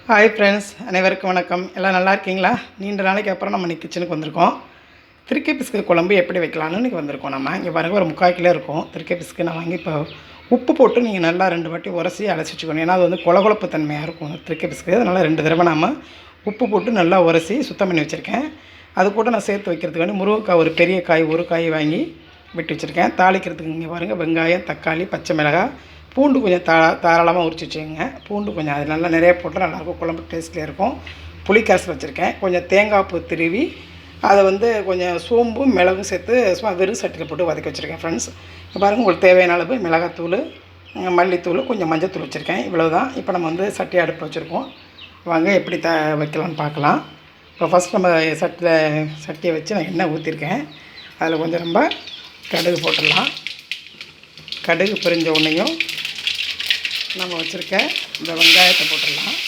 Hi friends, அனைவருக்கும் வணக்கம். எல்லாம் நல்லா இருக்கீங்களா? நீண்ட நாளைக்கு அப்புறம் நம்ம இன்னைக்கு கிச்சனுக்கு வந்திருக்கோம். திருக்கை பிஸ்கு குழம்பு எப்படி வைக்கலான்னு இன்றைக்கி வந்திருக்கோம். நம்ம இங்கே பாருங்க, ஒரு 3/4 கிலோ இருக்கும் திருக்கை பிஸ்கு. நான் வாங்கி இப்போ உப்பு போட்டு நீங்கள் நல்லா 2 வாட்டி உரசி அலசி வச்சுக்கணும். ஏன்னா அது வந்து கொழகொழப்பு தன்மையாக இருக்கும் திருக்கை பிஸ்கு. அதனால் 2 தடவை நாம் உப்பு போட்டு நல்லா உரசி சுத்தம் பண்ணி வச்சுருக்கேன். அது கூட நான் சேர்த்து வைக்கிறதுக்காண்டி முருங்கைக்காய், ஒரு பெரிய காய், ஒரு காய் வாங்கி வெட்டி வச்சுருக்கேன். தாளிக்கிறதுக்கு இங்கே பாருங்கள், வெங்காயம், தக்காளி, பச்சை மிளகாய், பூண்டு கொஞ்சம் தாராளமாக உரிச்சு வச்சுக்கோங்க. பூண்டு கொஞ்சம் அது நல்லா நிறைய போட்டால் நல்லாயிருக்கும், குழம்பு டேஸ்ட்லேயே இருக்கும். புளிக்கரசல் வச்சுருக்கேன். கொஞ்சம் தேங்காய் பூ திருவி அதை வந்து கொஞ்சம் சோம்பும் மிளகும் சேர்த்து சும்மா வெறும் சட்டியில் போட்டு வதக்கி வச்சுருக்கேன் ஃப்ரெண்ட்ஸ். இப்போ பாருங்கள், உங்களுக்கு தேவையான அளவு மிளகாத்தூள், மல்லித்தூள், கொஞ்சம் மஞ்சத்தூள் வச்சுருக்கேன். இவ்வளோ தான். இப்போ நம்ம வந்து சட்டி அடுப்பு வச்சுருக்கோம். வாங்க எப்படி வைக்கலான்னு பார்க்கலாம். இப்போ ஃபஸ்ட் நம்ம சட்டியை வச்சு நான் எண்ணெய் ஊற்றிருக்கேன். அதில் கொஞ்சம் நம்ம கடுகு போட்டுடலாம். கடுகு பொரிஞ்ச உடனேயும் நம்ம வச்சுருக்க இந்த வெங்காயத்தை போட்டுடலாம்.